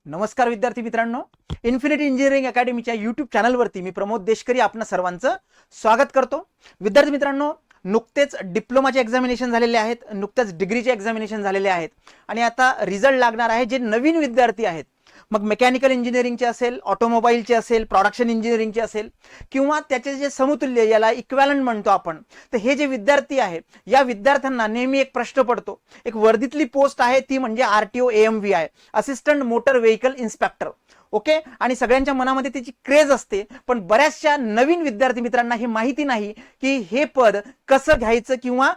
नमस्कार विद्यार्थी मित्रांनो, इन्फिनिटी इंजिनिअरिंग अकॅडमीच्या यूट्यूब चॅनलवरती मी प्रमोद देशकरी आपणा सर्वांचं स्वागत करतो. विद्यार्थी मित्रांनो, नुकतेच डिप्लोमाचे एक्झामिनेशन झालेले आहेत, नुकतेच डिग्रीचे एक्झामिनेशन झालेले आहेत आणि आता रिझल्ट लागणार आहे. जे नवीन विद्यार्थी आहेत, मग मेकॅनिकल इंजिनिअरिंगचे असेल, ऑटोमोबाईलचे असेल, प्रोडक्शन इंजिनिअरिंगचे असेल किंवा त्याचे जे समतुल्य याला इक्वॅलंट म्हणतो आपण, तर हे जे विद्यार्थी आहेत या विद्यार्थ्यांना नेहमी एक प्रश्न पडतो. एक वर्दीतली पोस्ट आहे ती म्हणजे RTO AMVI, assistant motor vehicle inspector. Okay, आणि सगळ्यांच्या मनामध्ये त्याची क्रेज असते, पण बऱ्याचशा नवीन विद्यार्थी मित्रांना हे माहिती नाही की हे पद कसं घ्यायचं किंवा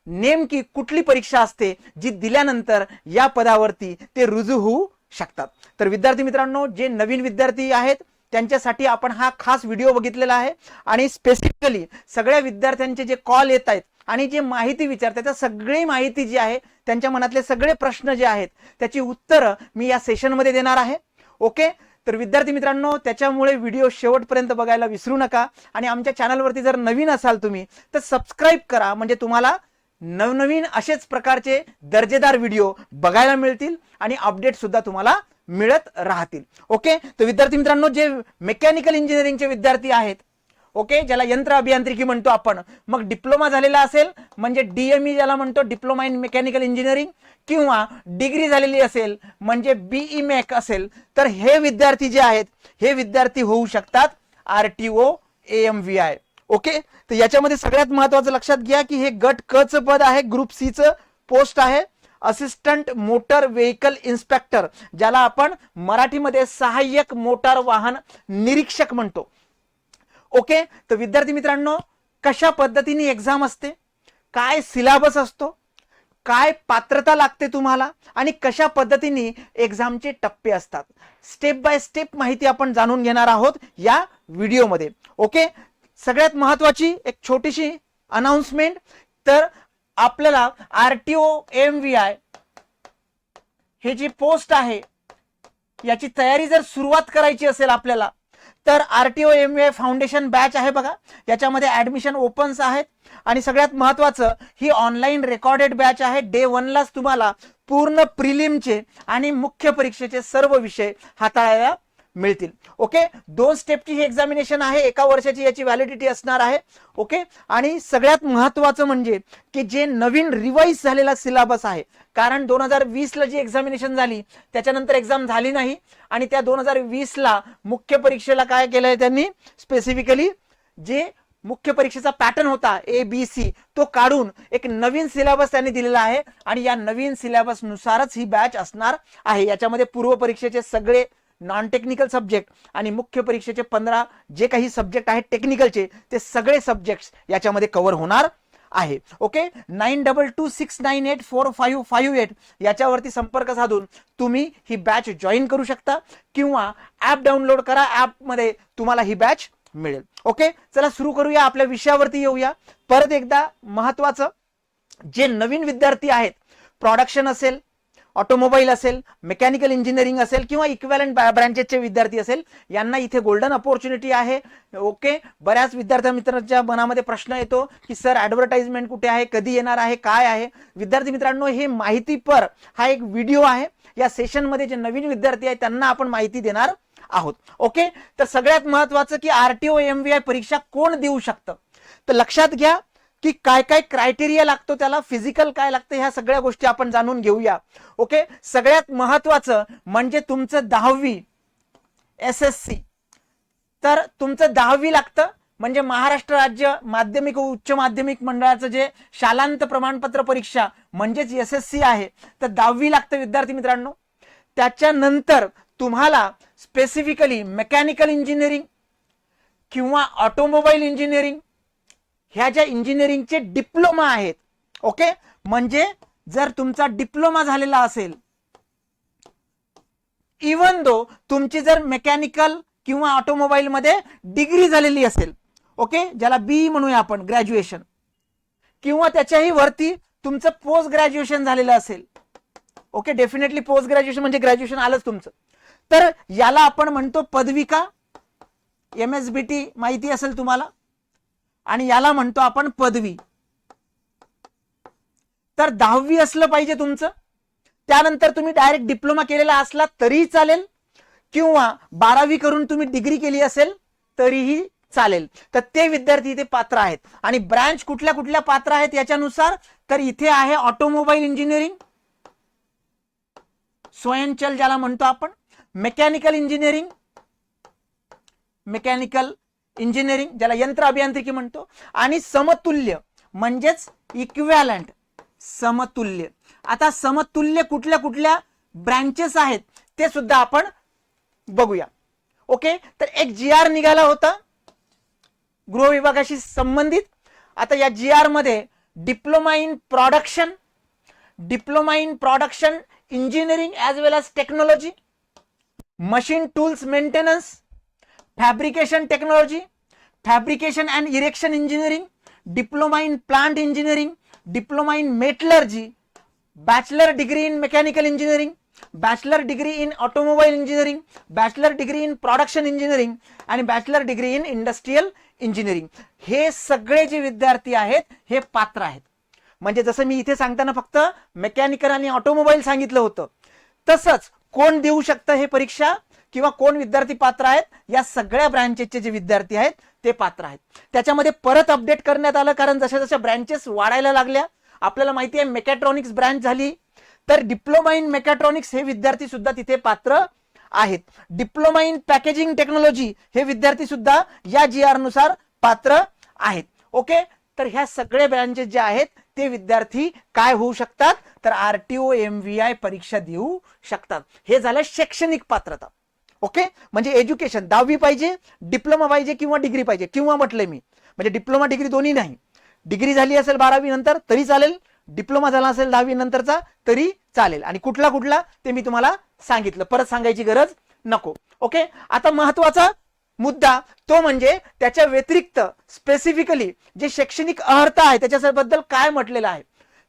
नेमकी कुठली परीक्षा असते जी दिल्यानंतर या पदावरती ते रुजू होऊ शकतात. तर विद्यार्थी मित्रांनो, जे नवीन विद्यार्थी आहेत त्यांच्यासाठी आपण हा खास व्हिडिओ बघितलेला आहे आणि स्पेसिफिकली सगळ्या विद्यार्थ्यांचे जे कॉल येत आहेत आणि जे माहिती विचारतात, त्या सगळी माहिती जी आहे, त्यांच्या मनातले सगळे प्रश्न जे आहेत त्याची उत्तरं मी या सेशनमध्ये देणार आहे. ओके, तर विद्यार्थी मित्रांनो, त्याच्यामुळे व्हिडिओ शेवटपर्यंत बघायला विसरू नका आणि आमच्या चॅनलवरती जर नवीन असाल तुम्ही तर सबस्क्राईब करा, म्हणजे तुम्हाला नवनवीन असेच प्रकारचे दर्जेदार व्हिडिओ बघायला मिळतील आणि अपडेट सुद्धा तुम्हाला मिळत राहतील. ओके, तर विद्यार्थी मित्रांनो, जे मेकॅनिकल इंजिनिअरिंगचे विद्यार्थी आहेत, ओके, ज्याला यंत्र अभियांत्रिकी म्हणतो आपण, मग डिप्लोमा झालेला असेल म्हणजे DME ज्याला म्हणतो, डिप्लोमा इन मेकॅनिकल इंजिनिअरिंग, किंवा डिग्री झालेली असेल म्हणजे BE MEC असेल, तर हे विद्यार्थी जे आहेत हे विद्यार्थी होऊ शकतात RTO AMVI. ओके, तर याच्यामध्ये सगळ्यात महत्वाचं लक्षात घ्या की हे गट क चं पद आहे, ग्रुप सी चं पोस्ट आहे असिस्टंट मोटर व्हेकल इन्स्पेक्टर, ज्याला आपण मराठीमध्ये सहाय्यक मोटार वाहन निरीक्षक म्हणतो. ओके, तर विद्यार्थी मित्रांनो, कशा पद्धतीने एक्झाम असते, काय सिलेबस असतो, काय पात्रता लागते तुम्हाला आणि कशा पद्धतीने एक्झामचे टप्पे असतात, स्टेप बाय स्टेप माहिती आपण जाणून घेणार आहोत या व्हिडिओमध्ये. ओके, सगळ्यात महत्वाची एक छोटीशी अनाउन्समेंट, तर आपल्याला RTO AMVI हे जी पोस्ट आहे याची तयारी जर सुरुवात करायची असेल आपल्याला, तर RTO AMVI फाउंडेशन बॅच आहे बघा, याच्यामध्ये ऍडमिशन ओपन्स आहेत आणि सगळ्यात महत्वाचं ही ऑनलाईन रेकॉर्डेड बॅच आहे. डे 1 लाच तुम्हाला पूर्ण प्रिलिमचे आणि मुख्य परीक्षेचे सर्व विषय हाताळायला मिळतील. ओके, 2 स्टेपची ही एक्झामिनेशन आहे, 1 वर्षाची याची व्हॅलिडिटी असणार आहे. ओके, आणि सगळ्यात महत्वाचं म्हणजे की जे नवीन रिवाइज झालेला सिलेबस आहे, कारण 2020 ला जी एक्झामिनेशन झाली त्याच्यानंतर एक्झाम झाली नाही आणि त्या 2020 ला मुख्य परीक्षेला काय केलंय त्यांनी, स्पेसिफिकली जे मुख्य परीक्षेचा पॅटर्न होता ABC तो काढून एक नवीन सिलेबस त्यांनी दिलेला आहे आणि या नवीन सिलेबस नुसारच ही बॅच असणार आहे. याच्यामध्ये पूर्व परीक्षेचे सगळे नॉन टेक्निकल सब्जेक्ट आणि मुख्य परीक्षेचे 15 जे काही सब्जेक्ट आहेत टेक्निकलचे, ते सगळे सब्जेक्ट्स याच्यामध्ये कव्हर होणार आहे. ओके, 9226984558 याच्यावरती संपर्क साधून तुम्ही ही बॅच जॉईन करू शकता किंवा ऍप डाउनलोड करा, ऍपमध्ये तुम्हाला ही बॅच मिळेल. ओके, चला सुरू करूया, आपल्या विषयावरती येऊया. परत एकदा महत्वाचं, जे नवीन विद्यार्थी आहेत, प्रोडक्शन असेल, ऑटोमोबाईल असेल, मेकॅनिकल इंजिनिअरिंग असेल किंवा इक्विव्हॅलंट ब्रँचेसचे विद्यार्थी असेल, यांना इथे गोल्डन अपॉर्च्युनिटी आहे. ओके, बऱ्याच विद्यार्थी मित्रांच्या मनामध्ये प्रश्न येतो की सर ऍडव्हर्टाइजमेंट कुठे आहे, कधी येणार आहे, काय आहे. विद्यार्थी मित्रांनो, हे माहितीपर हा एक व्हिडिओ आहे. या सेशनमध्ये जे नवीन विद्यार्थी आहेत त्यांना आपण माहिती देणार आहोत. ओके, तर सगळ्यात महत्वाचं की RTO AMVI परीक्षा कोण देऊ शकतं, तर लक्षात घ्या की काय काय क्रायटेरिया लागतो, त्याला फिजिकल काय लागतं, ह्या सगळ्या गोष्टी आपण जाणून घेऊया. ओके, सगळ्यात महत्वाचं म्हणजे तुमचं 10वी SSC, तर तुमचं 10वी लागतं, म्हणजे महाराष्ट्र राज्य माध्यमिक व उच्च माध्यमिक मंडळाचं जे शालांत प्रमाणपत्र परीक्षा म्हणजेच SSC आहे, तर 10वी लागतं विद्यार्थी मित्रांनो. त्याच्यानंतर तुम्हाला स्पेसिफिकली मेकॅनिकल इंजिनिअरिंग किंवा ऑटोमोबाईल इंजिनिअरिंग ह्या ज्या इंजिनिअरिंगचे डिप्लोमा आहेत, ओके, म्हणजे जर तुमचा डिप्लोमा झालेला असेल, इवन दो तुमची जर मेकॅनिकल किंवा ऑटोमोबाईल मध्ये डिग्री झालेली असेल, ओके, ज्याला BE म्हणूया आपण, ग्रॅज्युएशन, किंवा त्याच्याही वरती तुमचं पोस्ट ग्रॅज्युएशन झालेलं असेल, ओके, डेफिनेटली पोस्ट ग्रॅज्युएशन म्हणजे ग्रॅज्युएशन आलंच तुमचं, तर याला आपण म्हणतो पदविका, MSBT माहिती असेल तुम्हाला, आणि याला म्हणतो आपण पदवी. तर 10वी असलं पाहिजे तुमचं. त्यानंतर तुम्ही डायरेक्ट डिप्लोमा केलेला असला तरी चालेल, किंवा 12वी करून तुम्ही डिग्री केली असेल तरीही चालेल. तर ते विद्यार्थी इथे पात्र आहेत. आणि ब्रँच कुठल्या कुठल्या पात्र आहेत याच्यानुसार, तर इथे आहे ऑटोमोबाईल इंजिनिअरिंग, स्वयंचल ज्याला म्हणतो आपण, मेकॅनिकल इंजिनिअरिंग, ज्याला यंत्र अभियांत्रिकी म्हणतो, आणि समतुल्य म्हणजेच इक्विव्हॅलंट, समतुल्य. आता समतुल्य कुठल्या कुठल्या ब्रँचेस आहेत ते सुद्धा आपण बघूया. ओके, तर एक GR निघाला होता गृह विभागाशी संबंधित. आता या GR मध्ये diploma in production engineering as well as technology, machine tools maintenance, fabrication technology, fabrication and erection engineering, diploma in plant engineering, diploma in metallurgy, bachelor degree in mechanical engineering, bachelor degree in automobile engineering, bachelor degree in production engineering आणि bachelor degree in industrial engineering. हे सगळे जे विद्यार्थी आहेत हे पात्र आहेत. म्हणजे जसं मी इथे सांगताना फक्त मेकॅनिकल आणि ऑटोमोबाईल सांगितलं होतं, तसंच कोण देऊ शकतं हे परीक्षा किंवा कोण विद्यार्थी पात्र आहेत, या सगळ्या ब्रँचेसचे जे विद्यार्थी आहेत ते पात्र आहेत. त्याच्यामध्ये परत अपडेट करण्यात आलं, कारण जशा जशा ब्रँचेस वाढायला लागल्या, आपल्याला माहिती आहे मेकॅट्रॉनिक्स ब्रँच झाली, तर डिप्लोमा इन मेकॅट्रॉनिक्स हे विद्यार्थी सुद्धा तिथे पात्र आहेत. डिप्लोमा इन पॅकेजिंग टेक्नॉलॉजी हे विद्यार्थी सुद्धा या GR नुसार पात्र आहेत. ओके, तर ह्या सगळे ब्रँचेस जे आहेत ते विद्यार्थी काय होऊ शकतात, तर RTO MVI परीक्षा देऊ शकतात. हे झालं शैक्षणिक पात्रता. ओके, म्हणजे एज्युकेशन 10वी पाहिजे, डिप्लोमा पाहिजे किंवा डिग्री पाहिजे. किंवा म्हटलंय मी, म्हणजे डिप्लोमा डिग्री दोन्ही नाही. डिग्री झाली असेल 12वी नंतर तरी चालेल, डिप्लोमा झाला असेल 10वी नंतरचा तरी चालेल. आणि कुठला कुठला ते मी तुम्हाला सांगितलं, परत सांगायची गरज नको. ओके, आता महत्वाचा मुद्दा तो म्हणजे त्याच्या व्यतिरिक्त स्पेसिफिकली जे शैक्षणिक अर्हता आहे त्याच्याबद्दल काय म्हटलेलं आहे.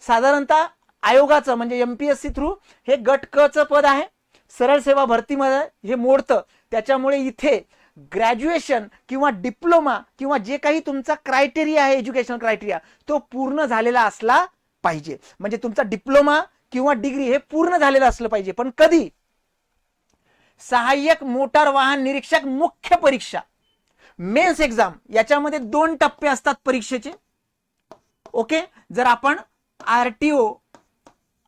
साधारणतः आयोगाचं म्हणजे MPSC थ्रू हे गट क चं पद आहे, सरळ सेवा भरतीमध्ये हे मोडतं. त्याच्यामुळे इथे ग्रॅज्युएशन किंवा डिप्लोमा किंवा जे काही तुमचा क्रायटेरिया आहे, एज्युकेशन क्रायटेरिया, तो पूर्ण झालेला असला पाहिजे. म्हणजे तुमचा डिप्लोमा किंवा डिग्री हे पूर्ण झालेलं असलं पाहिजे. पण कधी, सहाय्यक मोटार वाहन निरीक्षक मुख्य परीक्षा मेन्स एक्झाम, याच्यामध्ये 2 टप्पे असतात परीक्षेचे. ओके, जर आपण RTO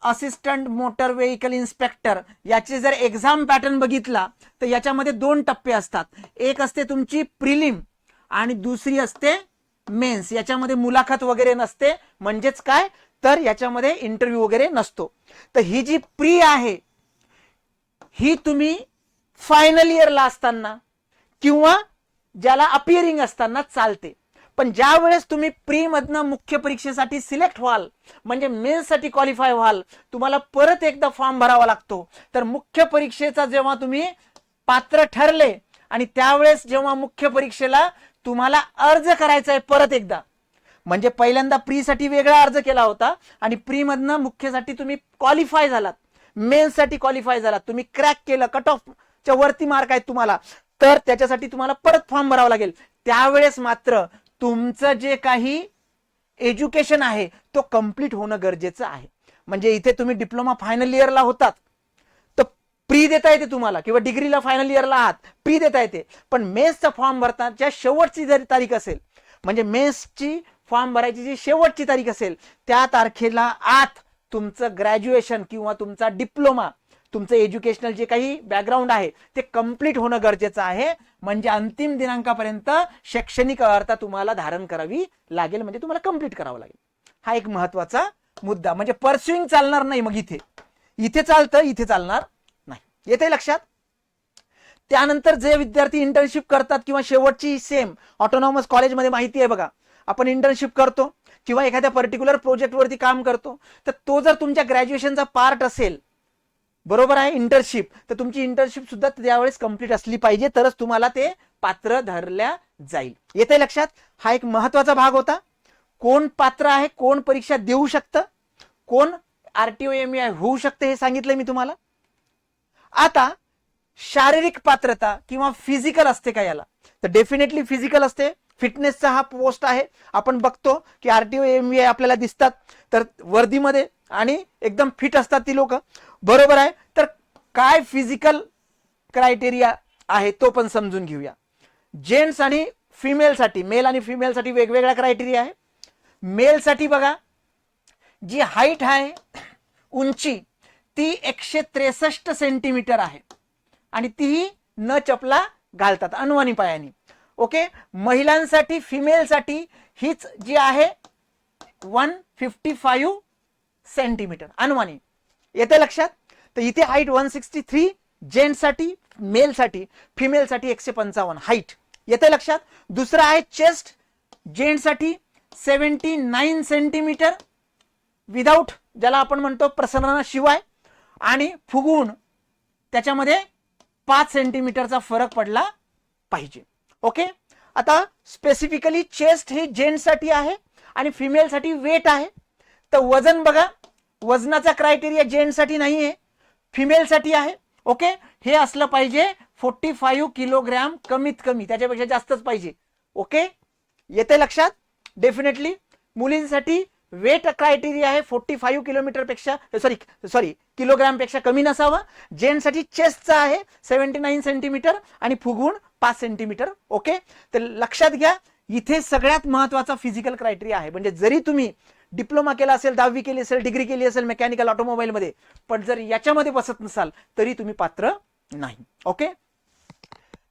assistant motor vehicle inspector याचे जर एक्झाम पॅटर्न बघितला तर याच्यामध्ये 2 टप्पे असतात. एक असते तुमची प्रिलिम आणि दुसरी असते मेन्स. याच्यामध्ये मुलाखत वगैरे नसते, म्हणजेच काय, तर याच्यामध्ये इंटरव्ह्यू वगैरे नसतो. तर ही जी प्री आहे ही तुम्ही फायनल इयरला असताना किंवा ज्याला अपिअरिंग असताना चालते. पण ज्या वेळेस तुम्ही प्री मधनं मुख्य परीक्षेसाठी सिलेक्ट व्हाल, म्हणजे मेन्स साठी क्वालिफाय व्हाल, तुम्हाला परत एकदा फॉर्म भरावा लागतो. तर मुख्य परीक्षेचा जेव्हा तुम्ही पात्र ठरले आणि त्यावेळेस जेव्हा मुख्य परीक्षेला तुम्हाला अर्ज करायचा आहे परत एकदा, म्हणजे पहिल्यांदा प्री साठी वेगळा अर्ज केला होता आणि प्री मधनं मुख्यसाठी तुम्ही क्वालिफाय झालात, मेन्स साठी क्वालिफाय झालात, तुम्ही क्रॅक केलं, कट ऑफच्या वरती मार्क आहेत तुम्हाला, तर त्याच्यासाठी तुम्हाला परत फॉर्म भरावा लागेल. त्यावेळेस मात्र तुमचं जे काही एज्युकेशन आहे तो कंप्लीट होणं गरजेचं आहे. म्हणजे इथे तुम्ही डिप्लोमा फायनल इयरला होतात तर प्री देता येते तुम्हाला, किंवा डिग्रीला फायनल इयरला आहात प्री देता येते. पण मेन्सचा फॉर्म भरताच्या शेवटची जरी तारीख असेल, म्हणजे मेन्सची फॉर्म भरायची जी शेवटची तारीख असेल त्या तारखेला आत तुमचं ग्रॅज्युएशन किंवा तुमचा डिप्लोमा, तुमचं एज्युकेशनल जे काही बॅकग्राऊंड आहे ते कंप्लीट होणं गरजेचं आहे. म्हणजे अंतिम दिनांकापर्यंत शैक्षणिक अर्हता तुम्हाला धारण करावी लागेल, म्हणजे तुम्हाला कंप्लीट करावं लागेल. हा एक महत्वाचा मुद्दा. म्हणजे परस्युइंग चालणार नाही. मग इथे चालतं, इथे चालणार नाही. येते लक्षात. त्यानंतर जे विद्यार्थी इंटर्नशिप करतात किंवा शेवटची सेम ऑटोनॉमस कॉलेजमध्ये माहिती आहे बघा, आपण इंटर्नशिप करतो किंवा एखाद्या पर्टिक्युलर प्रोजेक्टवरती काम करतो, तर तो जर तुमच्या ग्रॅज्युएशनचा पार्ट असेल, बरोबर आहे, इंटर्नशिप, तर तुमची इंटर्नशिप सुद्धा त्यावेळेस कंप्लीट असली पाहिजे, तरच तुम्हाला ते पात्र धरल्या जाईल. येते लक्षात. हा एक महत्वाचा भाग होता. कोण पात्र आहे, कोण परीक्षा देऊ शकतं, कोण RTO MVI होऊ शकतं हे सांगितलं मी तुम्हाला. आता शारीरिक पात्रता किंवा फिजिकल असते का याला, तर डेफिनेटली फिजिकल असते. फिटनेसचा हा पोस्ट आहे. आपण बघतो की RTO MVI आपल्याला दिसतात तर वर्दीमध्ये आणि एकदम फिट असतात ती लोक, बरोबर आहे. तर काय फिजिकल क्रायटेरिया आहे तो पण समजून घेऊया. जेंट्स आणि फिमेलसाठी, मेल आणि फिमेलसाठी वेगवेगळा क्रायटेरिया आहे. मेलसाठी बघा, जी हाईट आहे, उंची, ती 163 सेंटीमीटर आहे आणि तीही न चपला घालतात, अनवाणी पायानी. ओके. महिलांसाठी, फिमेलसाठी हीच जी आहे 155 सेंटीमीटर अनवाणी. येते लक्षात? तर इथे हाईट 163 जेंट्ससाठी, मेलसाठी, फिमेलसाठी 155 हाईट. येते लक्षात? दुसरा आहे चेस्ट, जेंट्ससाठी 79 सेंटीमीटर विदाउट, ज्याला आपण म्हणतो प्रसरणाशिवाय, आणि फुगवून त्याच्यामध्ये 5 सेंटीमीटरचा फरक पडला पाहिजे. ओके. आता स्पेसिफिकली चेस्ट हे जेंट्ससाठी आहे आणि फिमेलसाठी वेट आहे. तर वजन बघा, वजनाचा क्रायटेरिया जेंट्ससाठी नाही आहे, फिमेलसाठी आहे. ओके. हे असलं पाहिजे 45 किलोग्रॅम कमीत कमी, त्याच्यापेक्षा जास्तच पाहिजे. ओके. येते लक्षात? डेफिनेटली मुलींसाठी वेट क्रायटेरिया आहे 45 किलोग्रॅम पेक्षा कमी नसावा. जेंट्ससाठी चेस्टचा आहे 79 सेंटीमीटर आणि फुगवून 5 सेंटीमीटर. ओके. तर लक्षात घ्या, इथे सगळ्यात महत्वाचा फिजिकल क्रायटेरिया आहे. म्हणजे जरी तुम्ही डिप्लोमा केला असेल, 10वी केली असेल, डिग्री केली असेल मेकॅनिकल ऑटोमोबाईल मध्ये, पण जर याच्यामध्ये बसत नसाल तरी तुम्ही पात्र नाही. ओके.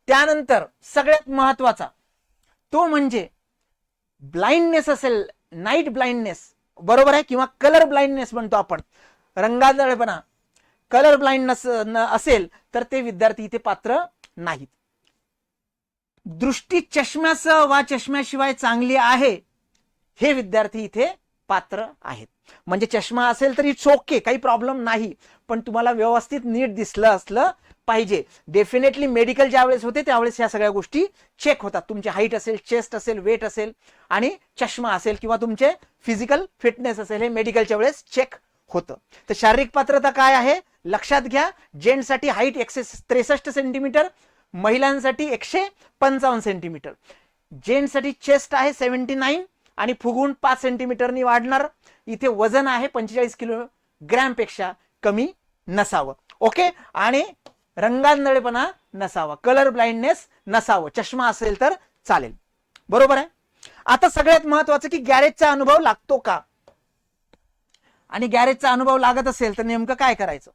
त्यानंतर सगळ्यात महत्वाचा तो म्हणजे ब्लाइंडनेस असेल, नाईट ब्लाइंडनेस, बरोबर आहे, किंवा कलर ब्लाइंडनेस म्हणतो आपण, रंगाजळपणा, कलर ब्लाइंडनेस असेल तर ते विद्यार्थी इथे पात्र नाहीत. दृष्टी चष्म्यासह वा चष्म्याशिवाय चांगली आहे हे विद्यार्थी इथे पात्र आहेत. म्हणजे चष्मा असेल तर इट्स ओके, काही प्रॉब्लेम नाही, पण तुम्हाला व्यवस्थित नीट दिसलं असलं पाहिजे. डेफिनेटली मेडिकल ज्यावेळेस होते त्यावेळेस या सगळ्या गोष्टी चेक होतात. तुमची हाईट असेल, चेस्ट असेल, वेट असेल आणि चष्मा असेल किंवा तुमचे फिजिकल फिटनेस असेल, हे मेडिकलच्या वेळेस चेक होतं. तर शारीरिक पात्रता काय आहे लक्षात घ्या. जेंट्ससाठी हाईट 163 सेंटीमीटर, महिलांसाठी 155 सेंटीमीटर. जेंट्ससाठी चेस्ट आहे 79 आणि फुगवून 5 सेंटीमीटरनी वाढणार. इथे वजन आहे 45 किलोग्रॅम पेक्षा कमी नसावं. ओके. आणि रंगांधळेपणा नसावा, कलर ब्लाइंडनेस नसावं, चष्मा असेल तर चालेल. बरोबर आहे. आता सगळ्यात महत्वाचं की गॅरेजचा अनुभव लागतो का, आणि गॅरेजचा अनुभव लागत असेल तर नेमकं काय करायचं.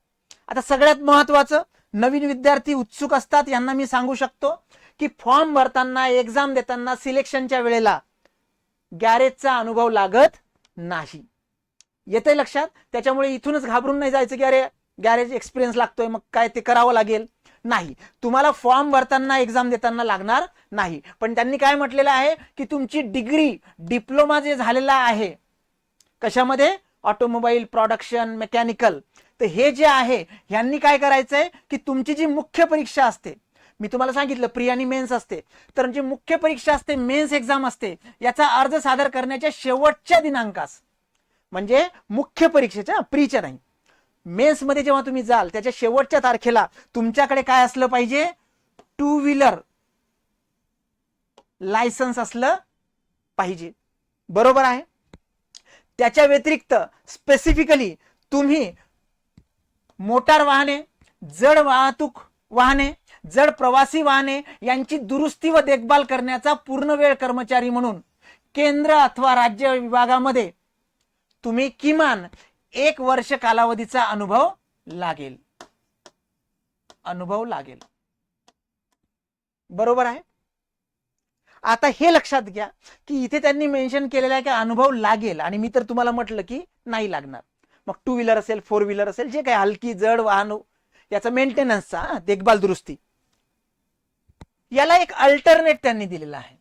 आता सगळ्यात महत्वाचं, नवीन विद्यार्थी उत्सुक असतात, यांना मी सांगू शकतो की फॉर्म भरताना, एक्झाम देताना, सिलेक्शनच्या वेळेला गॅरेजचा अनुभव लागत नाही. येते लक्षात? त्याच्यामुळे इथूनच घाबरून नाही जायचं की अरे गॅरेज एक्सपिरियन्स लागतोय मग काय ते करावं लागेल. नाही, तुम्हाला फॉर्म भरताना, एक्झाम देताना लागणार नाही. पण त्यांनी काय म्हटलेलं आहे की तुमची डिग्री, डिप्लोमा जे झालेला आहे कशामध्ये, ऑटोमोबाईल, प्रोडक्शन, मेकॅनिकल, तर हे जे आहे यांनी काय करायचंय की तुमची जी मुख्य परीक्षा असते, मी तुम्हाला सांगितलं प्री आणि मेन्स असते, तर जी मुख्य परीक्षा असते, मेन्स एक्झाम असते, याचा अर्ज सादर करण्याच्या शेवटच्या दिनांकास, म्हणजे मुख्य परीक्षेच्या, प्रीच्या नाही, मेन्स मध्ये जेव्हा तुम्ही जाल त्याच्या शेवटच्या तारखेला तुमच्याकडे काय असलं पाहिजे, 2 व्हीलर लायसन्स असलं पाहिजे. बरोबर आहे. त्याच्या व्यतिरिक्त स्पेसिफिकली तुम्ही मोटार वाहने, जड वाहतूक वाहने, जड प्रवासी वाहने यांची दुरुस्ती व देखभाल करण्याचा पूर्ण वेळ कर्मचारी म्हणून केंद्र अथवा राज्य विभागामध्ये तुम्ही किमान 1 वर्ष कालावधीचा अनुभव लागेल. बरोबर आहे. आता हे लक्षात घ्या की इथे त्यांनी मेन्शन केलेलं आहे की अनुभव लागेल, आणि मी तर तुम्हाला म्हटलं की नाही लागणार. मग 2 व्हीलर असेल, 4 व्हीलर असेल, जे काही हलकी जड वाहन, याचा मेंटेनन्सचा, देखभाल, दुरुस्ती, याला एक अल्टरनेट त्यांनी दिलेला आहे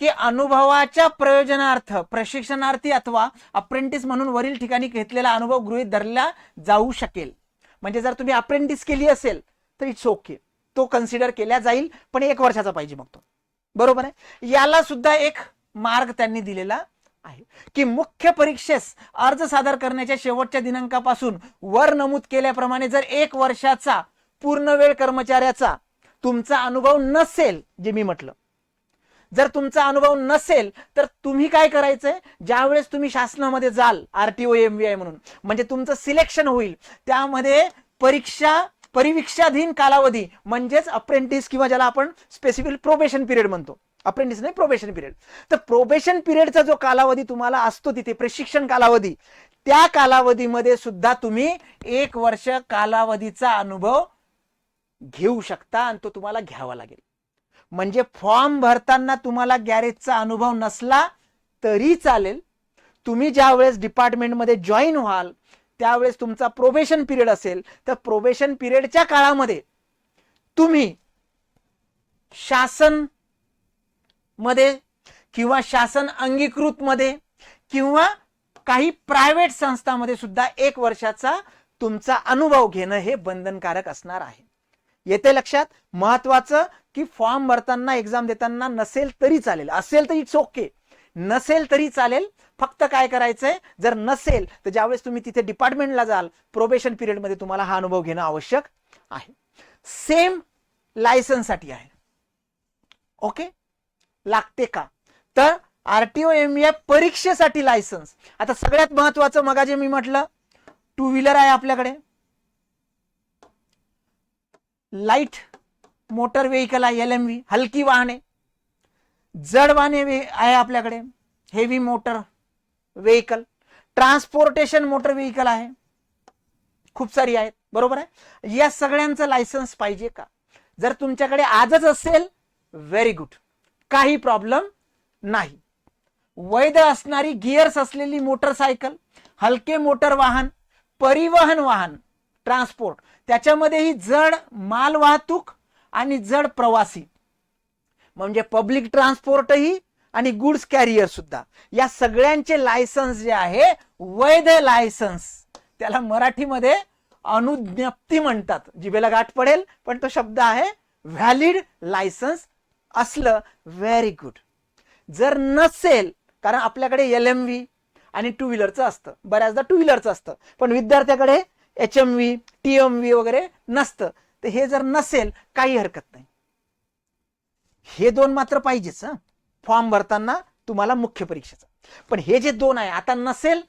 की अनुभवाच्या प्रयोजनार्थ प्रशिक्षणार्थी अथवा अप्रेंटिस म्हणून वरील ठिकाणी घेतलेला अनुभव गृहीत धरला जाऊ शकेल. म्हणजे जर तुम्ही अप्रेंटिस केली असेल तर इट्स ओके, तो कन्सिडर केला जाईल, पण 1 वर्षाचा पाहिजे मग तो. बरोबर आहे. याला सुद्धा एक मार्ग त्यांनी दिलेला आहे की मुख्य परीक्षेस अर्ज सादर करण्याच्या शेवटच्या दिनांकापासून वर नमूद केल्याप्रमाणे जर 1 वर्षाचा पूर्ण वेळ कर्मचाऱ्याचा तुमचा अनुभव नसेल, जे मी म्हटलं, जर तुमचा अनुभव नसेल तर तुम्ही काय करायचंय, ज्यावेळेस तुम्ही शासनामध्ये जाल, RTO MVI म्हणून, म्हणजे तुमचं सिलेक्शन होईल, त्यामध्ये परीक्षा परिवीक्षाधीन कालावधी म्हणजेच अप्रेंटिस किंवा ज्याला आपण स्पेसिफिक प्रोबेशन पिरियड म्हणतो, अप्रेंटिस नाही प्रोबेशन पिरियड. तर प्रोबेशन पिरियडचा जो कालावधी तुम्हाला असतो तिथे प्रशिक्षण कालावधी, त्या कालावधीमध्ये सुद्धा तुम्ही 1 वर्ष कालावधीचा अनुभव घेऊ शकता आणि तो तुम्हाला घ्यावा लागेल. म्हणजे फॉर्म भरताना तुम्हाला गॅरेजचा अनुभव नसला तरी चालेल. तुम्ही ज्या वेळेस डिपार्टमेंटमध्ये जॉईन व्हाल त्यावेळेस तुमचा प्रोबेशन पिरियड असेल, तर प्रोबेशन पिरियडच्या काळामध्ये तुम्ही शासन मध्ये किंवा शासन अंगीकृत मध्ये किंवा काही प्रायव्हेट संस्थांमध्ये सुद्धा 1 वर्षाचा तुमचा अनुभव घेणं हे बंधनकारक असणार आहे. येते लक्षात? महत्वाचं की फॉर्म भरताना एक्झाम देताना नसेल तरी चालेल, असेल तर इट्स ओके, नसेल तरी चालेल. फक्त काय करायचंय, जर नसेल तर ज्यावेळेस तुम्ही तिथे डिपार्टमेंटला जाल प्रोबेशन पिरियड मध्ये तुम्हाला हा अनुभव घेणं आवश्यक आहे. सेम लायसन्ससाठी आहे. ओके, लागते का? तर आरटीओ एमव्हीआय परीक्षेसाठी लायसन्स. आता सगळ्यात महत्वाचं मगाजे मी म्हटलं 2 व्हीलर आहे आपल्याकडे, लाईट मोटर व्हेकल आहे LMV, हलकी वाहने, जड वाहने आहे आपल्याकडे heavy motor vehicle, transportation motor vehicle आहे, खूप सारी आहेत, बरोबर आहे. या सगळ्यांचं लायसन्स पाहिजे का? जर तुमच्याकडे आजच असेल व्हेरी गुड, काही प्रॉब्लेम नाही. वैध असणारी गिअर्स असलेली मोटरसायकल, हलके मोटर वाहन, परिवहन वाहन ट्रान्सपोर्ट, त्याच्यामध्येही जड माल वाहतूक आणि जड प्रवासी म्हणजे पब्लिक ट्रान्सपोर्टही आणि गुड्स कॅरियर सुद्धा, या सगळ्यांचे लायसन्स जे आहे वैध लायसन्स, त्याला मराठीमध्ये अनुज्ञप्ती म्हणतात. जिभेला गाठ पडेल पण तो शब्द आहे व्हॅलिड लायसन्स असलं व्हेरी गुड. जर नसेल, कारण आपल्याकडे LMV आणि 2 व्हीलरचं असतं, बऱ्याचदा 2 व्हीलरचं असतं, पण विद्यार्थ्याकडे HMV TMV वगैरे नसतं. तर हे जर नसेल काही हरकत नाही, हे 2 मात्र पाहिजेच फॉर्म भरताना तुम्हाला मुख्य परीक्षेचा. पण हे जे 2 आहे आता नसेल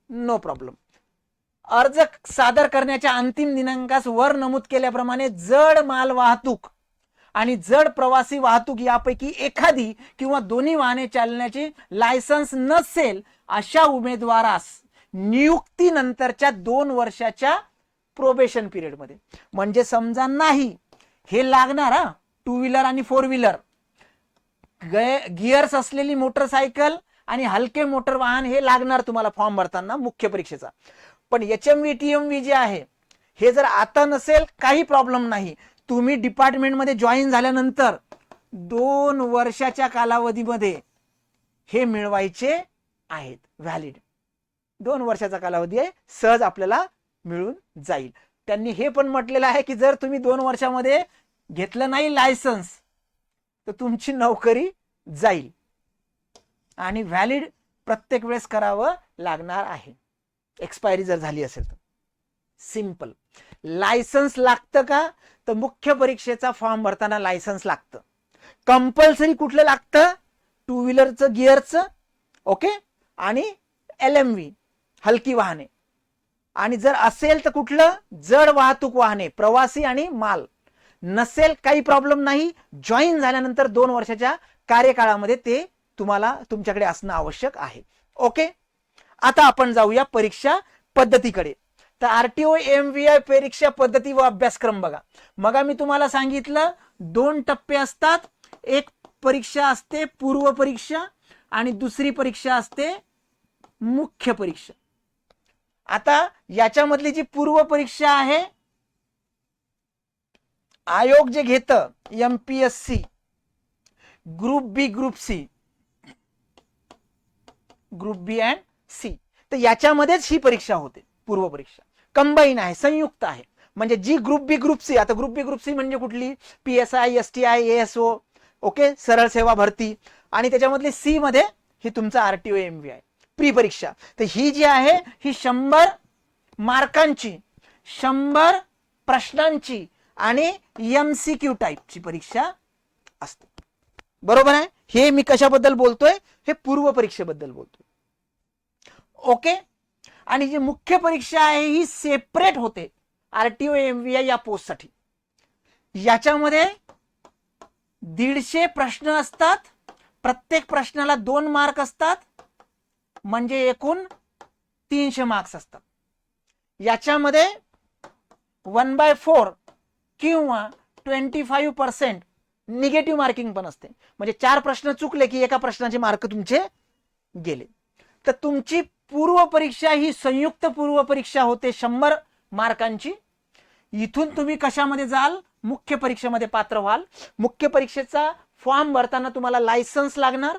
नो प्रॉब्लेम. अर्ज सादर करण्याच्या अंतिम दिनांकास वर नमूद केल्याप्रमाणे जड माल वाहतूक आणि जड प्रवासी वाहतूक यापैकी एखादी किंवा दोन्ही वाहने चालण्याची लायसन्स नसेल अशा उमेदवारास नियुक्तीनंतरच्या 2 वर्षाच्या प्रोबेशन पिरियड मध्ये, म्हणजे समजा नाही हे लागणार 2 व्हीलर आणि 4 व्हीलर, गिअर्स असलेली मोटरसायकल आणि हलके मोटर वाहन हे लागणार तुम्हाला फॉर्म भरताना मुख्य परीक्षेचा. पण HMV TMV जे आहे हे जर आता नसेल काही प्रॉब्लेम नाही. तुम्ही डिपार्टमेंटमध्ये जॉईन झाल्यानंतर 2 वर्षाच्या कालावधीमध्ये हे मिळवायचे आहेत. व्हॅलिड 2 वर्षाचा कालावधी आहे, सहज आपल्याला मिळून जाईल. त्यांनी हे पण म्हटलेलं आहे की जर तुम्ही 2 वर्षामध्ये घेतलं नाही लायसन्स तर तुमची नोकरी जाईल आणि व्हॅलिड प्रत्येक वेळेस करावं लागणार आहे, एक्सपायरी जर झाली असेल तर. सिंपल. लायसन्स लागतं का? तर मुख्य परीक्षेचा फॉर्म भरताना लायसन्स लागतं. कंपल्सरी कुठलं लागतं? 2 व्हीलरचं गिअरचं, ओके, आणि LMV हलकी वाहने, आणि जर असेल तर कुठलं जड वाहतूक वाहने प्रवासी आणि माल. नसेल काही प्रॉब्लेम नाही, जॉईन झाल्यानंतर 2 वर्षाच्या कार्यकाळामध्ये ते तुम्हाला तुमच्याकडे असणं आवश्यक आहे. ओके, आता आपण जाऊया परीक्षा पद्धतीकडे. तर आरटीओ एमव्हीआय परीक्षा पद्धती व अभ्यासक्रम बघा. मग मी तुम्हाला सांगितलं 2 टप्पे असतात. एक परीक्षा असते पूर्व परीक्षा आणि दुसरी परीक्षा असते मुख्य परीक्षा. आता याच्यामधली जी पूर्व परीक्षा आहे आयोग जे घेतं MPSC group B group C, group B and C, तर याच्यामध्येच ही परीक्षा होते. पूर्व परीक्षा कंबाईन आहे, संयुक्त आहे. म्हणजे जी ग्रुप बी ग्रुप सी, आता ग्रुप बी ग्रुप सी म्हणजे कुठली? PSI STI ASO, ओके, सरळ सेवा भरती, आणि त्याच्यामधली सी मध्ये ही तुमचा आरटीओ एमव्हीआय प्री परीक्षा. तर ही जी आहे ही 100 मार्कांची, 100 प्रश्नांची आणि MCQ टाईपची परीक्षा असते. बरोबर आहे? हे मी कशाबद्दल बोलतोय? हे पूर्व परीक्षेबद्दल बोलतोय. ओके, आणि जी मुख्य परीक्षा आहे ही सेपरेट होते. RTO MVI या पोस्टसाठी. याच्यामध्ये 150 प्रश्न असतात, प्रत्येक प्रश्नाला 2 मार्क असतात, म्हणजे एकूण 300 मार्क्स असतात. याच्यामध्ये 1/4 किंवा 25% निगेटिव्ह मार्किंग पण असते, म्हणजे 4 प्रश्न चुकले की एका प्रश्नाचे मार्क तुमचे गेले. तर तुमची पूर्व परीक्षा ही संयुक्त पूर्व परीक्षा होते 100 मार्कांची. इथून तुम्ही कशामध्ये जाल, मुख्य परीक्षेमध्ये पात्र व्हाल. मुख्य परीक्षेचा फॉर्म भरताना तुम्हाला लायसन्स लागणार,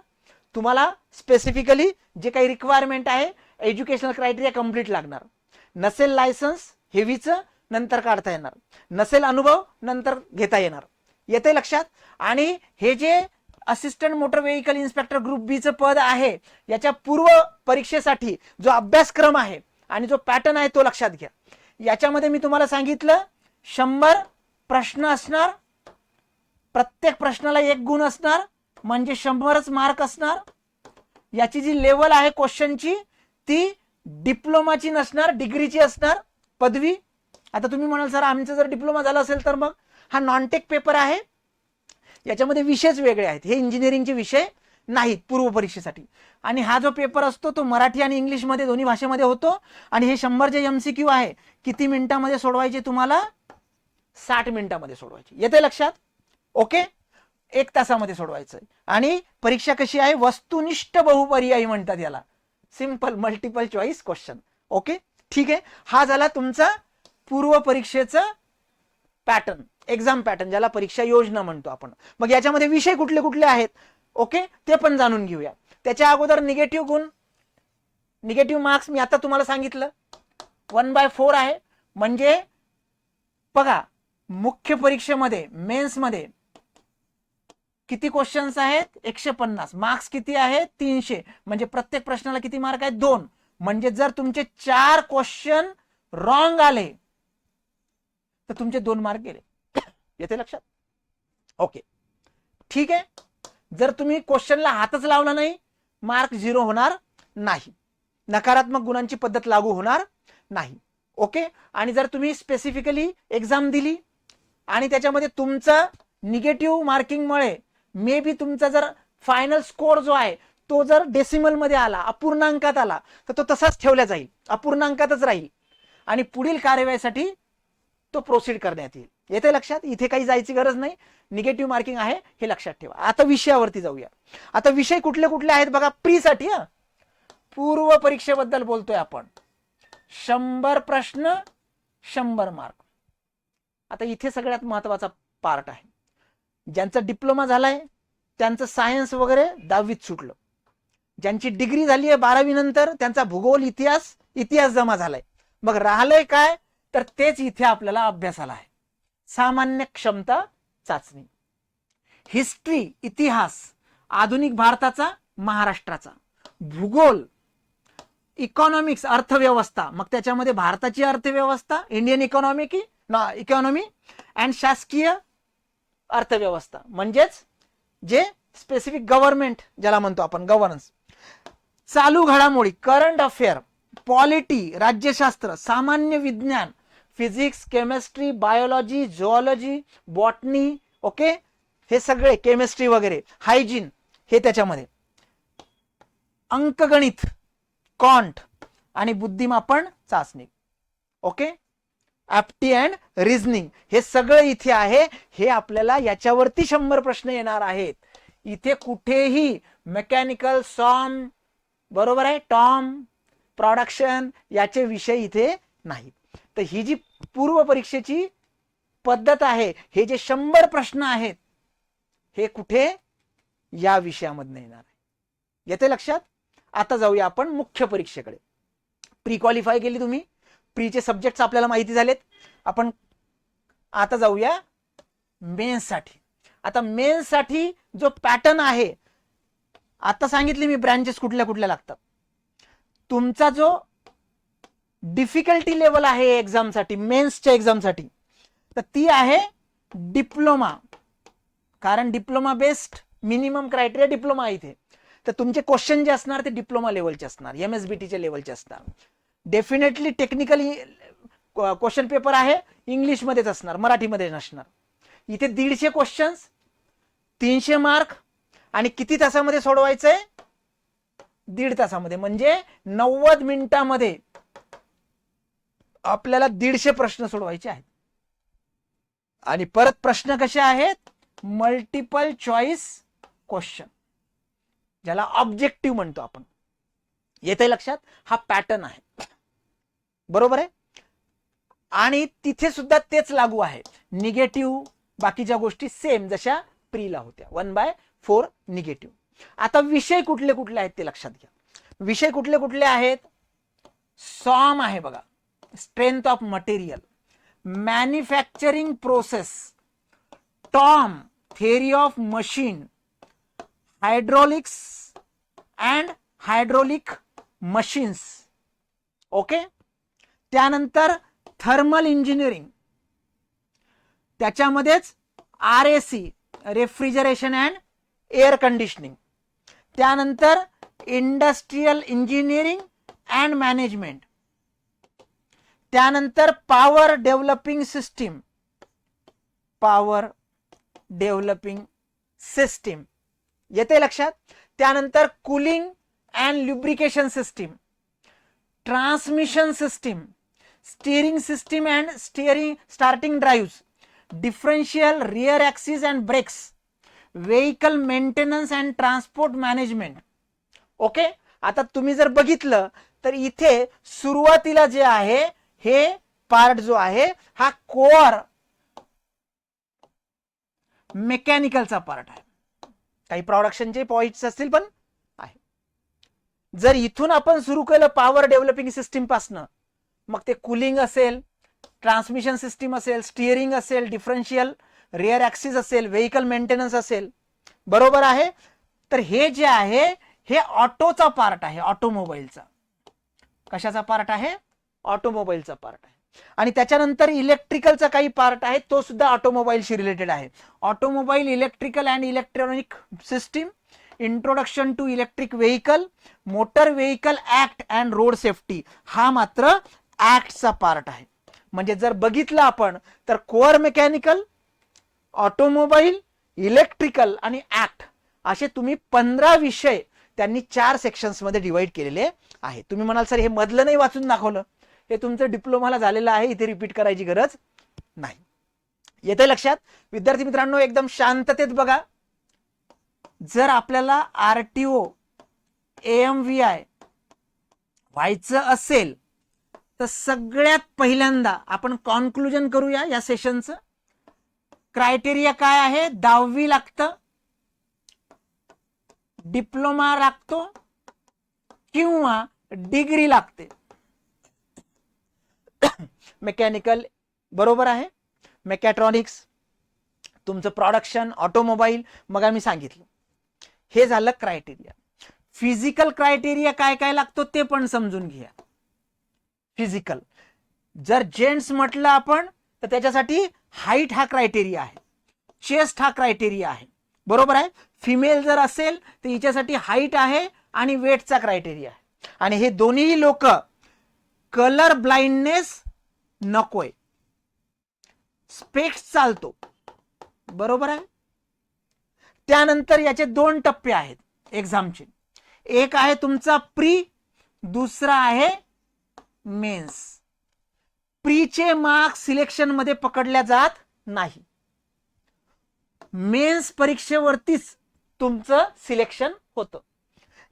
तुम्हाला स्पेसिफिकली जे काही रिक्वायरमेंट आहे एज्युकेशनल क्रायटेरिया कंप्लीट लागणार. नसेल लायसन्स हेवीचं नंतर काढता येणार, नसेल अनुभव नंतर घेता येणार. येते लक्षात. आणि हे जे assistant motor vehicle inspector group B चं पद आहे, याच्या पूर्व परीक्षेसाठी जो अभ्यासक्रम आहे आणि जो पॅटर्न आहे तो लक्षात घ्या. याच्यामध्ये मी तुम्हाला सांगितलं 100 प्रश्न असणार, प्रत्येक प्रश्नाला 1 गुण असणार, म्हणजे 100च मार्क असणार. याची जी लेवल आहे क्वेश्चनची ती डिप्लोमाची नसणार, डिग्रीची असणार, पदवी. आता तुम्ही म्हणाल सर आमचं जर डिप्लोमा झाला असेल तर मग हा नॉनटेक पेपर आहे, याच्यामध्ये विषयच वेगळे आहेत, हे इंजिनिअरिंगचे विषय नाहीत पूर्व परीक्षेसाठी. आणि हा जो पेपर असतो तो मराठी आणि इंग्लिश मध्ये दोन्ही भाषेमध्ये होतो. आणि हे 100 जे MCQ आहे किती मिनिटांमध्ये सोडवायचे, तुम्हाला 60 मिनिटांमध्ये सोडवायचे. येते लक्षात. ओके, 1 तासामध्ये सोडवायचं. आणि परीक्षा कशी आहे, वस्तुनिष्ठ बहुपर्यायी म्हणतात याला, simple multiple choice question. Okay, ठीक आहे. हा झाला तुमचा पूर्व परीक्षेचा पॅटर्न, एक्झाम पॅटर्न, ज्याला परीक्षा योजना म्हणतो आपण. मग याच्यामध्ये विषय कुठले कुठले आहेत, ओके, ते पण जाणून घेऊया. त्याच्या अगोदर निगेटिव्ह गुण, निगेटिव्ह मार्क्स मी आता तुम्हाला सांगितलं 1/4 आहे. म्हणजे बघा, मुख्य परीक्षेमध्ये मेन्स मध्ये किती क्वेश्चन्स आहेत, 150, मार्क्स किती आहेत 300, म्हणजे प्रत्येक प्रश्नाला किती मार्क आहेत 2. म्हणजे जर तुमचे 4 क्वेश्चन रॉंग आले तर तुमचे 2 मार्क गेले. येते लक्षात. ओके, ठीक आहे. जर तुम्ही क्वेश्चनला हातच लावला नाही, मार्क 0 होणार नाही, नकारात्मक गुणांची पद्धत लागू होणार नाही. ओके. आणि जर तुम्ही स्पेसिफिकली एक्झाम दिली आणि त्याच्यामध्ये तुमचं निगेटिव्ह मार्किंगमुळे मे बी तुमचा जर फायनल स्कोर जो आहे तो जर डेसिमल मध्ये आला, अपूर्णांकात आला, तर तो तसाच ठेवला जाईल, अपूर्णांकातच राहील आणि पुढील कार्यवाहीसाठी तो प्रोसीड करण्यात येईल. येते लक्षात. इथे काही जायची गरज नाही, निगेटिव्ह मार्किंग आहे हे लक्षात ठेवा. आता विषयावरती जाऊया. आता विषय कुठले कुठले आहेत बघा, प्री साठी, पूर्व परीक्षेबद्दल बोलतोय आपण. 100 प्रश्न 100 मार्क. आता इथे सगळ्यात महत्वाचा पार्ट आहे. ज्यांचा डिप्लोमा झालाय त्यांचं सायन्स वगैरे 10वीत सुटलं, ज्यांची डिग्री झाली आहे 12वी नंतर त्यांचा भूगोल इतिहास जमा झालाय. मग राहिलंय काय, तर तेच इथे आपल्याला अभ्यासाला आहे. सामान्य क्षमता चाचणी, हिस्ट्री इतिहास, आधुनिक भारताचा, महाराष्ट्राचा, भूगोल, इकॉनॉमिक्स अर्थव्यवस्था, मग त्याच्यामध्ये भारताची अर्थव्यवस्था, इंडियन इकॉनॉमी अँड शासकीय अर्थव्यवस्था, म्हणजेच जे स्पेसिफिक गव्हर्नमेंट ज्याला म्हणतो आपण, गव्हर्नन्स, चालू घडामोडी, करंट अफेअर, पॉलिटी, राज्यशास्त्र, सामान्य विज्ञान, physics, chemistry, biology, zoology, botany, okay, हे सगळे, केमिस्ट्री वगैरे, हायजीन, हे त्याच्यामध्ये, अंकगणित, कॉन्ट आणि बुद्धिमापन चाचणी, ओके, ऍप्टी अँड रिझनिंग, हे सगळं इथे आहे. हे आपल्याला याच्यावरती 100 प्रश्न येणार आहेत. इथे कुठेही मेकॅनिकल, सॉम, बरोबर आहे, टॉम, प्रोडक्शन याचे विषय इथे नाहीत. तर ही जी पूर्व परीक्षेची पद्धत आहे, हे जे 100 प्रश्न आहेत हे कुठे या विषयामध्ये येणार आहे. येते लक्षात. आता जाऊया आपण मुख्य परीक्षेकडे. प्री क्वालिफाय केली तुम्ही, प्रीचे सब्जेक्ट्स आपल्याला माहिती झालेत. आपण आता जाऊया मेन्स साठी. आता मेन्स साठी जो पॅटर्न आहे, आता सांगितले मी ब्रँचेस कुठल्या कुठल्या लागतात. तुमचा जो डिफिकल्टी लेवल आहे एक्झामसाठी, मेन्सच्या एक्झामसाठी, तर ती आहे डिप्लोमा, कारण diploma based minimum criteria diploma आहे इथे. तर तुमचे क्वेश्चन जे असणार ते डिप्लोमा लेवलचे असणार, MSBTच्या लेवलचे असणार. डेफिनेटली टेक्निकली क्वेश्चन पेपर आहे इंग्लिशमध्येच असणार, मराठीमध्ये नसणार. इथे 150 क्वेश्चन्स, 300 मार्क, आणि किती तासामध्ये सोडवायचंय? 1.5 तासामध्ये. म्हणजे 90 मिनिटामध्ये आपल्याला 150 प्रश्न सोडवायचे आहेत. आणि परत प्रश्न कसे आहेत? मल्टिपल चॉईस क्वेश्चन, ज्याला ऑब्जेक्टिव्ह म्हणतो आपण. येते लक्षात? हा पॅटर्न आहे, बरोबर आहे. आणि तिथे सुद्धा तेच लागू आहे. निगेटिव्ह बाकीच्या गोष्टी सेम जशा प्रीला होत्या, 1/4 निगेटिव्ह. आता विषय कुठले कुठले आहेत ते लक्षात घ्या. विषय कुठले कुठले आहेत? सॉम आहे बघा, strength of material, manufacturing process, TOM, theory of machine, hydraulics and hydraulic machines. Okay. त्यानंतर थर्मल इंजिनिअरिंग, त्याच्यामध्येच RAC, refrigeration and air conditioning. त्यानंतर इंडस्ट्रियल इंजिनिअरिंग अँड मॅनेजमेंट. त्यानंतर power developing system, power developing system. येते लक्षात? त्यानंतर cooling and lubrication system, transmission system, steering system and starting drives, differential rear axis and brakes, vehicle maintenance and transport management. Okay. आता तुम्ही जर बघितलं तर इथे सुरुवातीला जे आहे हे पार्ट जो आहे हा कोअर मेकॅनिकलचा पार्ट आहे. काही प्रोडक्शनचे पॉइंट्स असतील पण आहे. जर इथून आपण सुरू केलं पॉवर डेव्हलपिंग सिस्टीम पासनं, मग ते कूलिंग असेल, ट्रान्समिशन सिस्टीम असेल, स्टीअरिंग असेल, डिफरन्शियल रिअर ॲक्सिस असेल, व्हेइकल मेंटेनन्स असेल, बरोबर आहे. तर हे जे आहे हे ऑटोचा पार्ट आहे, ऑटोमोबाईलचा. कशाचा पार्ट आहे? ऑटोमोबाईलचा पार्ट आहे. आणि त्याच्यानंतर इलेक्ट्रिकलचा काही पार्ट आहे, तो सुद्धा ऑटोमोबाईलशी रिलेटेड आहे. Automobile electrical and electronic system, introduction to electric vehicle, motor vehicle act and road safety. हा मात्र ऍक्टचा पार्ट आहे. म्हणजे जर बघितलं आपण तर कोअर मेकॅनिकल, ऑटोमोबाईल, इलेक्ट्रिकल आणि ऍक्ट असे तुम्ही 15 विषय त्यांनी 4 सेक्शन्स मध्ये डिवाइड केलेले आहे. तुम्ही म्हणाल सर हे मधलं नाही वाचून दाखवलं, हे तुमचं डिप्लोमाला झालेलं आहे, इथे रिपीट करायची गरज नाही. येते लक्षात? विद्यार्थी मित्रांनो एकदम शांततेत बघा. जर आपल्याला RTO AMVI व्हायचं असेल तर सगळ्यात पहिल्यांदा आपण कॉन्क्लुजन करूया या सेशनचं. क्रायटेरिया काय आहे? 10वी लागतं, डिप्लोमा लागतो किंवा डिग्री लागते. मेकॅनिकल बरोबर आहे, मेकॅट्रॉनिक्स, तुमचं प्रोडक्शन, ऑटोमोबाईल, मग आम्ही सांगितलं. हे झालं क्रायटेरिया. फिजिकल क्रायटेरिया काय काय लागतो ते पण समजून घ्या. फिजिकल जर जेंट्स म्हटलं आपण तर त्याच्यासाठी हाईट हा क्रायटेरिया आहे, चेस्ट हा क्रायटेरिया आहे, बरोबर आहे. फिमेल जर असेल तर हिच्यासाठी हाईट आहे आणि वेटचा क्रायटेरिया आहे. आणि हे दोन्ही लोक कलर ब्लाइंडनेस नकोय, स्पेक्स चालतो, बरोबर आहे. त्यानंतर याचे 2 टप्पे आहेत एक्झामचे. एक आहे तुमचा प्री, दुसरा आहे मेन्स. प्रीचे मार्क्स सिलेक्शन मध्ये पकडल्या जात नाही, मेन्स परीक्षेवरतीच तुमचं सिलेक्शन होतं.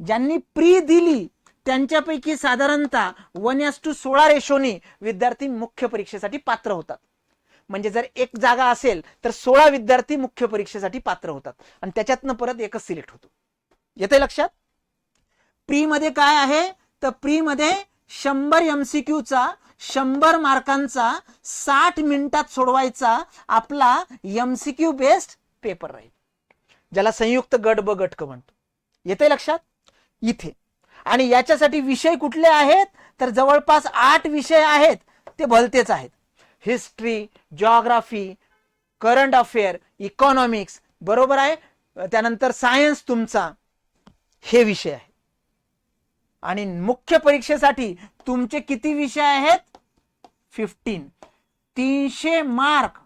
ज्यांनी प्री दिली त्यांच्यापैकी साधारणतः 1:16 रेशोने विद्यार्थी मुख्य परीक्षेसाठी पात्र होतात. म्हणजे जर एक जागा असेल तर 16 विद्यार्थी मुख्य परीक्षेसाठी पात्र होतात आणि त्याच्यातनं परत एकच सिलेक्ट होतो. येते लक्षात? प्री मध्ये काय आहे तर प्री मध्ये 100 MCQचा 100 मार्कांचा 60 मिनिटात सोडवायचा आपला MCQ बेस्ड पेपर राहील, ज्याला संयुक्त गट ब गट क म्हणतो. येते लक्षात? इथे. आणि याच्यासाठी विषय कुठले आहेत तर जवळपास 8 विषय आहेत, ते भलतेच आहेत. History, geography, current affair, economics, बरोबर आहे. त्यानंतर सायन्स तुमचा, हे विषय आहे. आणि मुख्य परीक्षेसाठी तुमचे किती विषय आहेत? 15, 300 मार्क,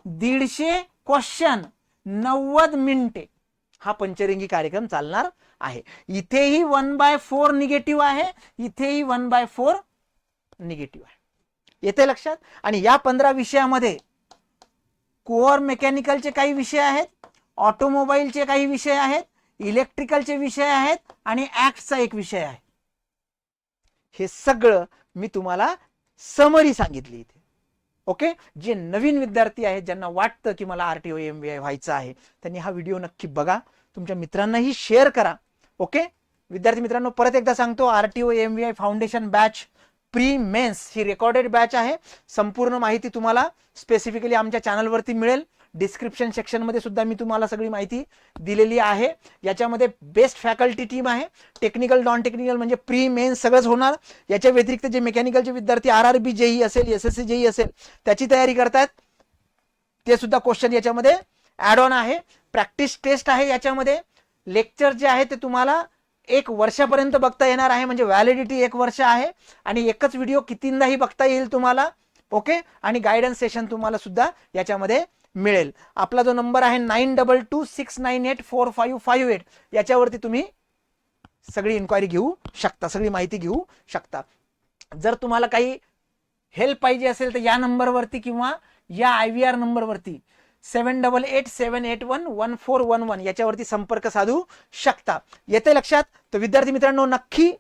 150 क्वेश्चन, 90 मिनिटे हा पंचरंगी कार्यक्रम चालणार आहे. इथेही 1/4 निगेटिव्ह आहे, इथेही 1/4 निगेटिव्ह आहे. येते लक्षात. आणि या 15 विषयामध्ये कोअर मेकॅनिकलचे काही विषय आहेत, ऑटोमोबाईलचे काही विषय आहेत, इलेक्ट्रिकलचे विषय आहेत आणि ऍक्टचा एक विषय आहे. हे सगळं मी तुम्हाला समरी सांगितली इथे. ओके. जे नवीन विद्यार्थी आहेत, ज्यांना वाटतं की मला आरटीओ एमबीआय व्हायचं आहे, त्यांनी हा व्हिडिओ नक्की बघा, तुमच्या मित्रांनाही शेअर करा. ओके. विद्यार्थी मित्रांनो, परत एकदा सांगतो, RTO MBI foundation batch pre mains ही रेकॉर्डेड बॅच आहे. संपूर्ण माहिती तुम्हाला स्पेसिफिकली आमच्या चॅनलवरती मिळेल. डिस्क्रिप्शन सेक्शनमध्ये सुद्धा मी तुम्हाला सगळी माहिती दिलेली आहे. याच्यामध्ये बेस्ट फॅकल्टी टीम आहे. टेक्निकल, नॉन टेक्निकल म्हणजे प्री मेन्स सगळंच होणार. याच्या व्यतिरिक्त जे मेकॅनिकलचे विद्यार्थी आरआरबी जेई असेल, एसएससी जेई असेल, त्याची तयारी करतात, ते सुद्धा क्वेश्चन याच्यामध्ये ऍड ऑन आहे. प्रॅक्टिस टेस्ट आहे याच्यामध्ये. लेक्चर जे आहे ते तुम्हाला 1 वर्षापर्यंत बघता येणार आहे, म्हणजे व्हॅलिडिटी 1 वर्ष आहे. आणि एकच व्हिडिओ कितींदाही बघता येईल तुम्हाला. ओके. आणि गायडन्स सेशन तुम्हाला सुद्धा याच्यामध्ये मिळेल. आपला जो नंबर आहे 9226984558 याच्यावरती तुम्ही सगळी इन्क्वायरी घेऊ शकता, सगळी माहिती घेऊ शकता. जर तुम्हाला काही हेल्प पाहिजे असेल तर या नंबरवरती किंवा या IVR नंबरवरती 7887811411 याच्यावरती संपर्क साधू शकता. येते लक्षात. तर विद्यार्थी मित्रांनो, नक्की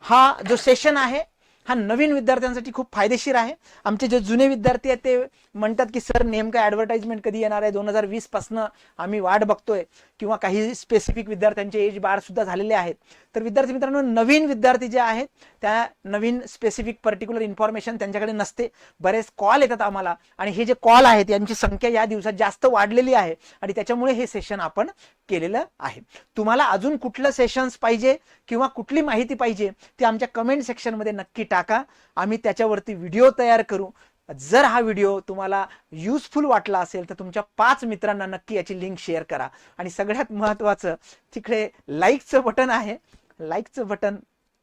हा जो सेशन आहे हा नवीन विद्यार्थ्यांसाठी खूप फायदेशीर आहे. आमचे जे जुने विद्यार्थी आहेत ते म्हणतात की सर नेमकं ॲडव्हर्टाइजमेंट कधी येणार आहे, 2020 पासून आम्ही वाट बघतोय, किंवा काही स्पेसिफिक विद्यार्थ्यांचे एज बार सुद्धा झालेले आहेत. तर विद्यार्थी मित्रांनो, नवीन विद्यार्थी जे आहेत त्या नवीन स्पेसिफिक पर्टिक्युलर इन्फॉर्मेशन त्यांच्याकडे नसते. बरेच कॉल येतात आम्हाला, आणि हे जे कॉल आहेत यांची संख्या या दिवसात जास्त वाढलेली आहे, आणि त्याच्यामुळे हे सेशन आपण केलेलं आहे. तुम्हाला अजून कुठलं सेशन्स पाहिजे किंवा कुठली माहिती पाहिजे ती आमच्या कमेंट सेक्शनमध्ये नक्की टाका. आम्ही त्याच्यावरती व्हिडिओ तयार करू. जर हा व्हिडिओ तुम्हाला युजफुल वाटला असेल तर तुमच्या 5 मित्रांना नक्की याची लिंक शेअर करा. आणि सगळ्यात महत्त्वाचं, तिकडे लाईकचं बटन आहे, लाईकचं बटन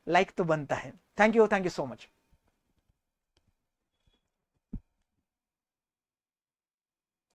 लाईक तो बनता है. Thank you so much.